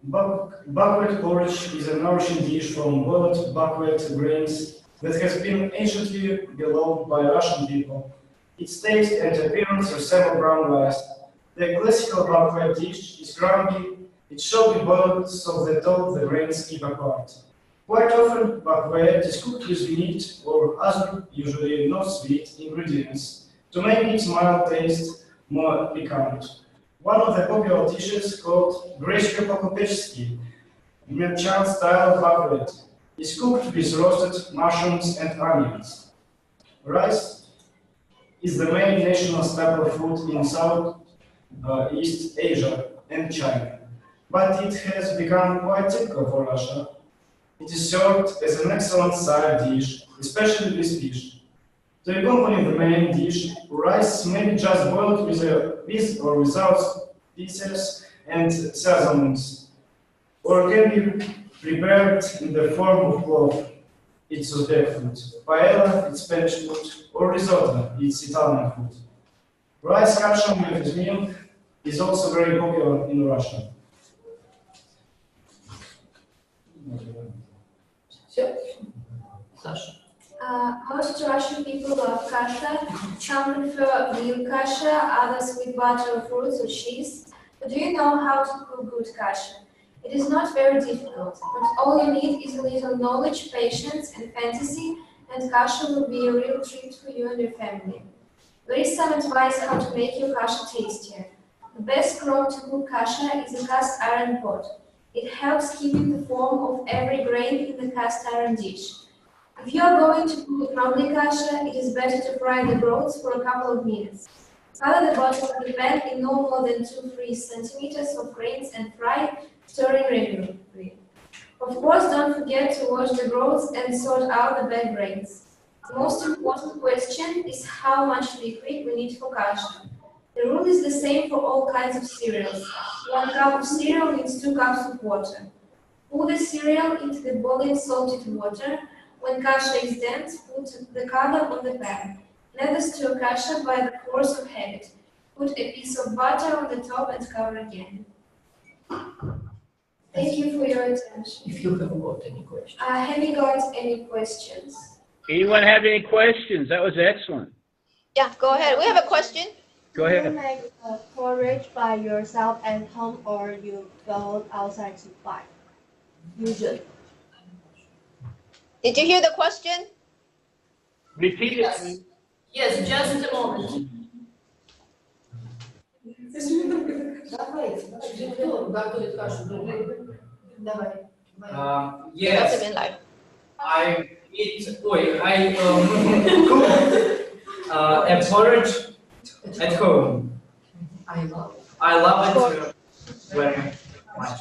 Buckwheat porridge is a nourishing dish from boiled buckwheat grains that has been anciently beloved by Russian people. Its taste and appearance resemble brown rice. The classical buckwheat dish is crumbly. It should be boiled so that all the grains keep apart. Quite often, buckwheat is cooked with meat or other, usually not sweet, ingredients to make its mild taste more piquant. One of the popular dishes called Grechka po-kopechski, merchant-style buckwheat, is cooked with roasted mushrooms and onions. Rice is the main national staple food in Southeast Asia and China, but it has become quite typical for Russia. It is served as an excellent side dish, especially with fish. To accompany the main dish, rice may be just boiled with or without pieces and seasonings, or can be prepared in the form of plov, it's Uzbek food, paella, it's Spanish food, or risotto, it's Italian food. Rice caption with milk is also very popular in Russia. Sasha. Most Russian people love kasha. Some prefer milk kasha, others with butter or fruits or cheese. But do you know how to cook good kasha? It is not very difficult, but all you need is a little knowledge, patience, and fantasy, and kasha will be a real treat for you and your family. There is some advice how to make your kasha tastier. The best crock to cook kasha is a cast iron pot. It helps keeping the form of every grain in the cast iron dish. If you are going to cook a crumbly kasha, it is better to fry the groats for a couple of minutes. Cover the bottom of the pan in no more than 2-3 centimeters of grains and fry, stirring regularly. Of course, don't forget to wash the groats and sort out the bad grains. The most important question is how much liquid we need for kasha. The rule is the same for all kinds of cereals. 1 cup of cereal needs 2 cups of water. Pour the cereal into the boiling salted water. When kasha is dense, put the cover on the pan. Never stir kasha by the force of habit. Put a piece of butter on the top and cover again. Thank you for your attention. If you haven't got any questions. Have you got any questions? Anyone have any questions? That was excellent. Yeah, go ahead. We have a question. Go Do you ahead. make porridge by yourself at home or you go outside to buy? Usually. Did you hear the question? Repeat it. Yes, just a moment. Yes. I eat. Cook a porridge at home. I love it very much.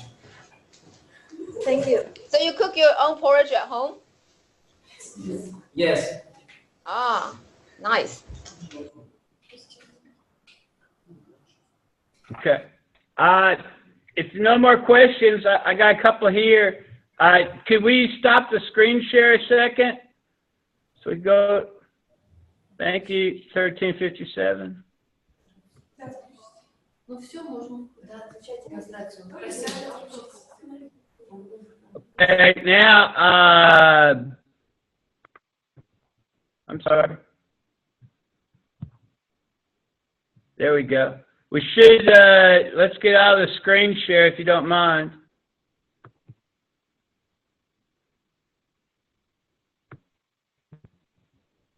Thank you. So you cook your own porridge at home? Yes. Ah, nice. Okay. If no more questions, I got a couple here. Could we stop the screen share a second? So we go. Thank you. 1357. Ну все, можно отключать трансляцию. Okay, now, I'm sorry. There we go. We should, let's get out of the screen share if you don't mind.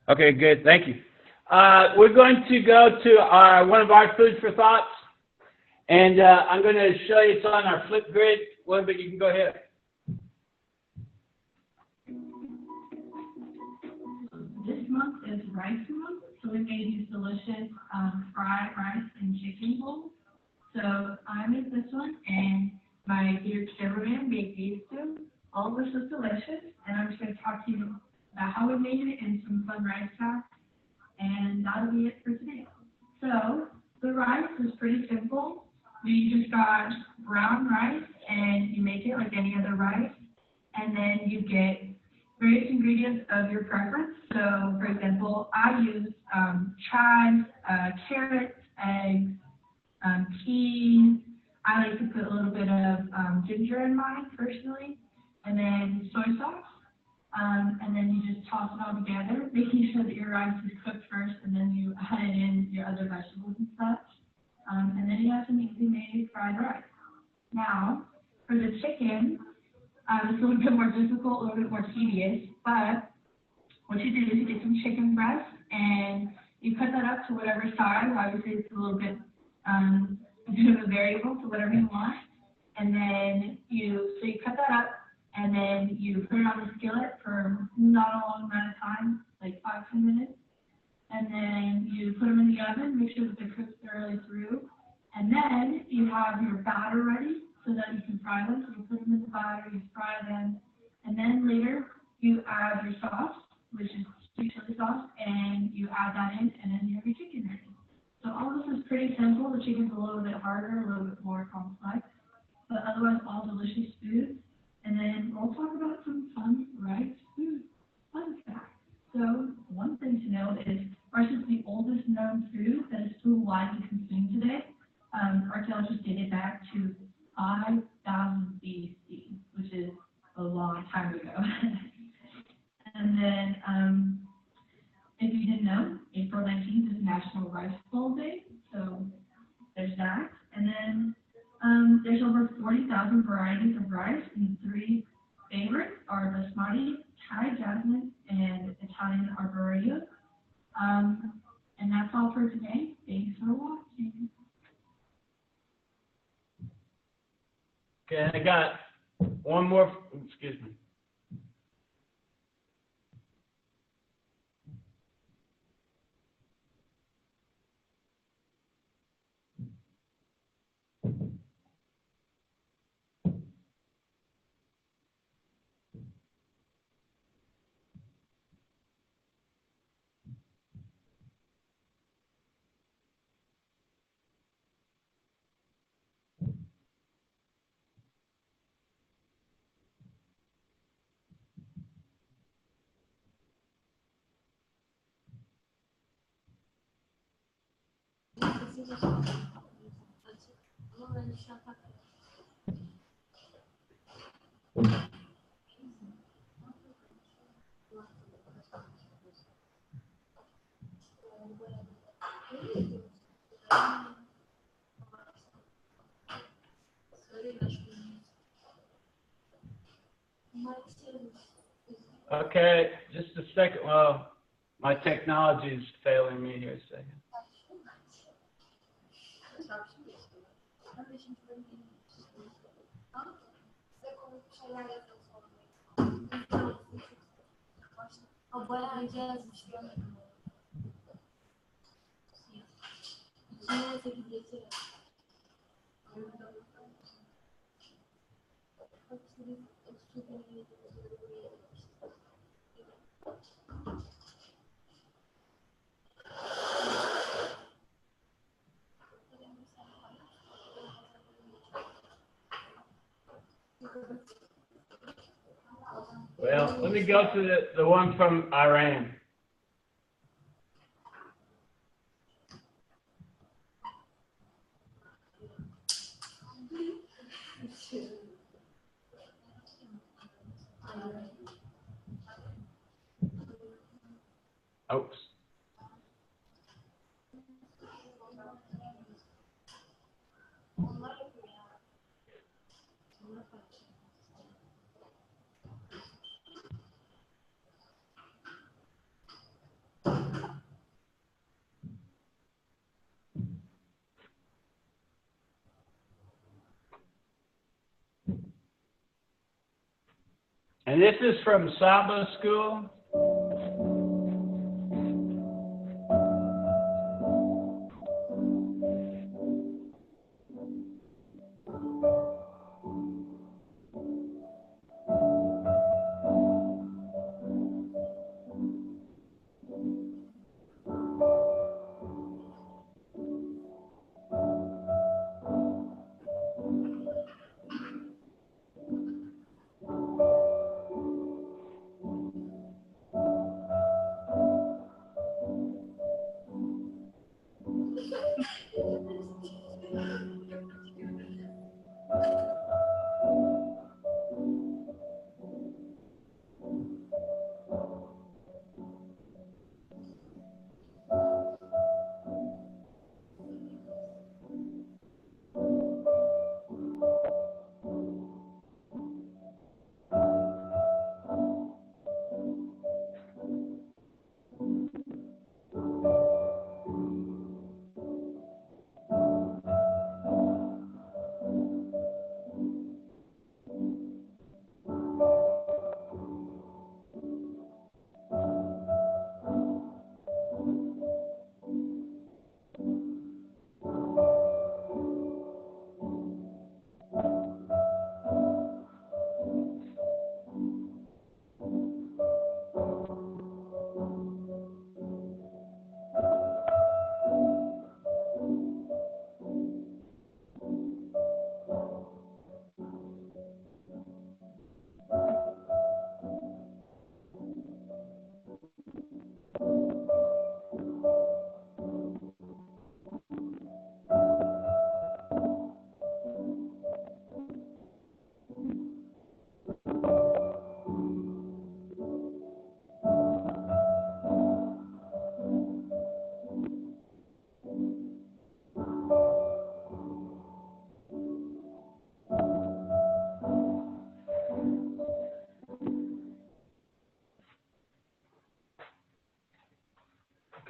Okay, good. Thank you. We're going to go to one of our food for thoughts. And I'm going to show you, it's on our flip grid. Well, but you can go ahead. This month is rice month, so we made these delicious fried rice and chicken bowls. So I made this one, and my dear cameraman made these two. All of this was delicious, and I'm just going to talk to you about how we made it and some fun rice facts, and that'll be it for today. So the rice is pretty simple. You just got brown rice, and you make it like any other rice, and then you get various ingredients of your preference. So, for example, I use chives, carrots, eggs, peas. I like to put a little bit of ginger in mine personally, and then soy sauce. And then you just toss it all together, making sure that your rice is cooked first, and then you add in your other vegetables and such. And then you have some easy made fried rice. Now, for the chicken, it's a little bit more difficult, a little bit more tedious, but what you do is you get some chicken breast and you cut that up to whatever size. Obviously, it's a little bit a bit of a variable to whatever you want. And then you cut that up and then you put it on the skillet for not a long amount of time, like 5-10 minutes. And then you put them in the oven, make sure that they're cooked thoroughly through. And then you have your batter ready so that you can fry them. So you put them in the batter, you fry them. And then later you add your sauce, which is sweet chili sauce, and you add that in, and then you have your chicken ready. So all this is pretty simple. The chicken's a little bit harder, a little bit more complex, but otherwise all delicious food. And then we'll talk about some fun rice food fun facts. So one thing to know is rice is the oldest known food that is still widely consumed today. Archaeologists date it back to 5,000 BC, which is a long time ago. And then, if you didn't know, April 19th is National Rice Bowl Day, so there's that. And then there's over 40,000 varieties of rice, and 3 favorites are basmati, Thai jasmine, and Italian arborio. And that's all for today. Thanks for watching. Okay, I got one more, excuse me. Okay, just a second. Well, my technology is failing me here a second. Well, let me go to the one from Iran. Oops. And this is from Saba School.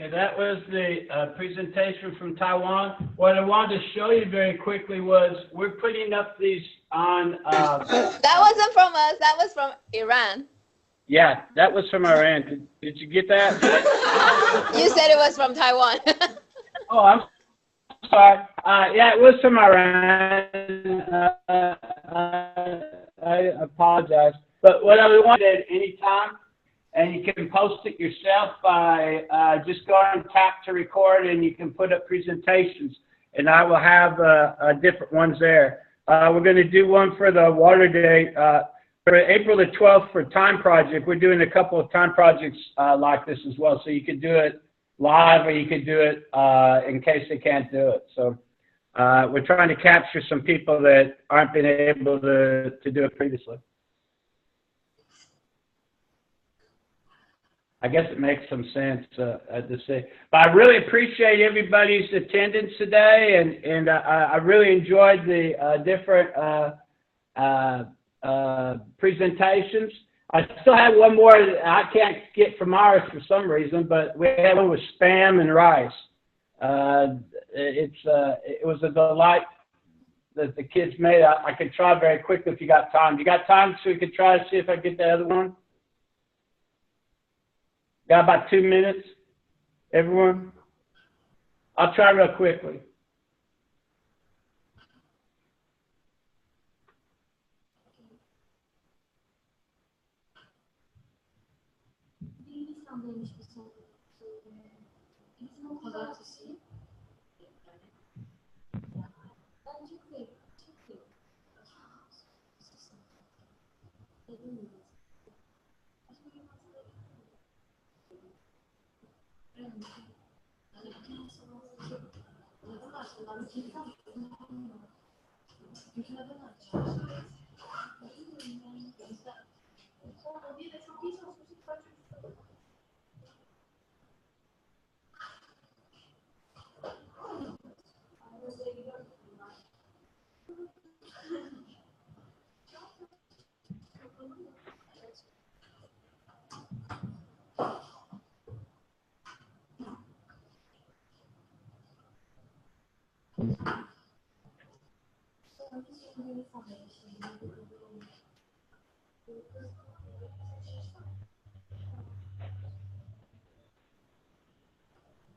Okay, that was the presentation from Taiwan. What I wanted to show you very quickly was we're putting up these on... That wasn't from us. That was from Iran. Yeah, that was from Iran. Did you get that? You said it was from Taiwan. Oh, I'm sorry. Yeah, it was from Iran. I apologize. But what I would want at any time, and you can post it yourself by just going tap to record, and you can put up presentations, and I will have different ones there. We're going to do one for the Water Day for April the 12th for Time Project. We're doing a couple of time projects like this as well, so you can do it live, or you could do it in case they can't do it. So we're trying to capture some people that aren't been able to do it previously. I guess it makes some sense to say. But I really appreciate everybody's attendance today, and I really enjoyed the different presentations. I still have one more that I can't get from ours for some reason, but we had one with Spam and rice. It was a delight that the kids made. I could try very quickly if you got time. You got time so we could try to see if I get the other one? Got about 2 minutes, everyone? I'll try real quickly.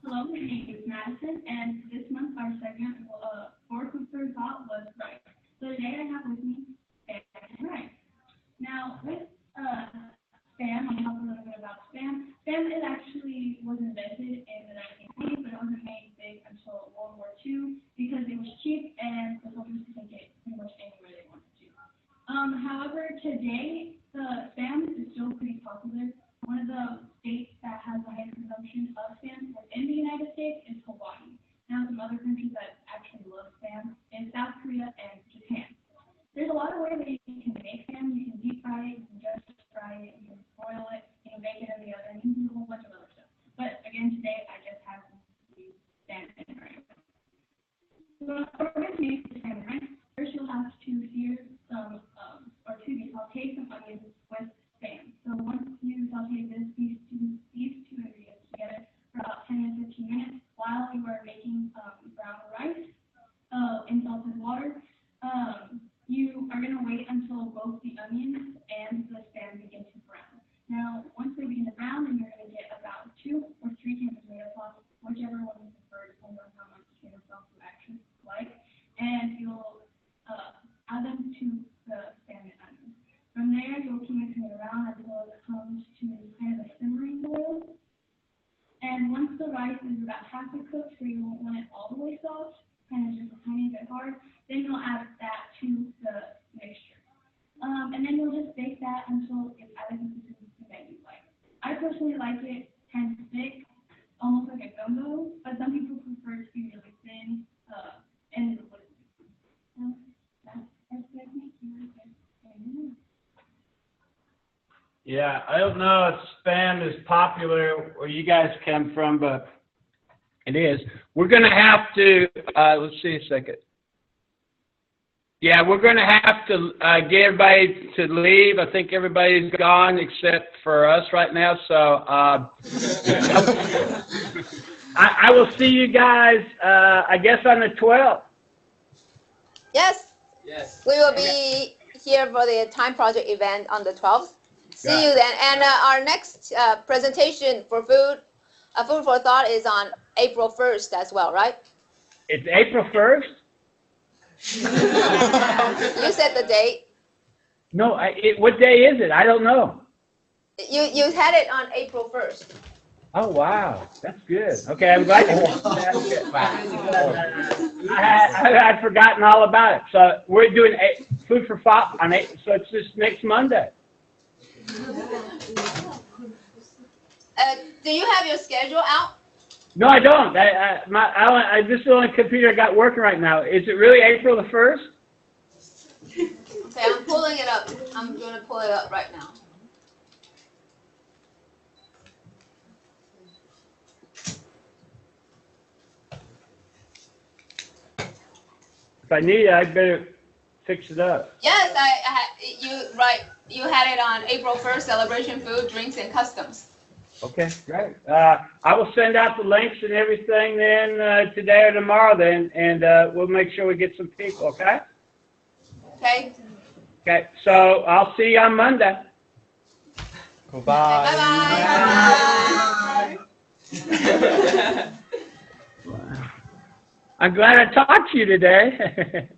Hello, my name is Madison, and this month our segment for food for thought was rice. So today I have with me spam and rice. Now with spam, I'll talk a little bit about spam. Spam was invented in the 1920s, but it wasn't made big until World War II because it was cheap and the soldiers could take it pretty much anywhere they wanted to. However, today the spam is still pretty popular. One of the states that has the highest consumption of spam within the United States is Hawaii. Now, some other countries that actually love spam is South Korea and Japan. There's a lot of ways that you can make spam. You can deep fry it, you can just fry it, you can broil it, you can bake it in the oven, you can do a whole bunch of other stuff. But again, today I just have used spam and rice. So we're going to make the spam and rice. First, you'll have to sear some, saute some onions with spam. So once you saute these two ingredients together for about 10 to 15 minutes while you are making brown rice in salted water, you are going to wait until both the onions and the spam begin to brown. Now, once they begin to brown, then you're going to get about 2 or 3 cans of tomato sauce, whichever one you prefer, depending on how much tomato sauce you actually like, and you'll add them to the spam and onions. From there, you'll keep mixing it around until it comes to kind of a simmering boil. And once the rice is about halfway cooked, so you won't want it all the way soft, kind of just a tiny bit hard, then you'll add that to the mixture. And then you'll just bake that until it's at a consistency that you like. I personally like it kind of thick, almost like a gumbo, but some people prefer it to be really thin and liquidy. Yeah, I don't know if spam is popular where you guys come from, but it is. We're going to have to, let's see a second. Yeah, we're going to have to get everybody to leave. I think everybody's gone except for us right now. So I will see you guys, I guess, on the 12th. Yes. Yes. We will be here for the Time Project event on the 12th. See you then. And our next presentation for food for thought is on April 1st as well, right? It's April 1st? You said the date. No, what day is it? I don't know. You had it on April 1st. Oh, wow. That's good. Okay, I'm glad you I'd forgotten all about it. So we're doing food for thought on 8, so it's just next Monday. Do you have your schedule out? No, I don't. This is the only computer I got working right now. Is it really April the 1st? Okay, I'm pulling it up. I'm going to pull it up right now. If I need it, I better fix it up. Yes, you had it on April 1st, celebration food, drinks, and customs. Okay, great. I will send out the links and everything then today or tomorrow then, and we'll make sure we get some people, okay? Okay. Okay, so I'll see you on Monday. Goodbye. Bye-bye. I'm glad I talked to you today.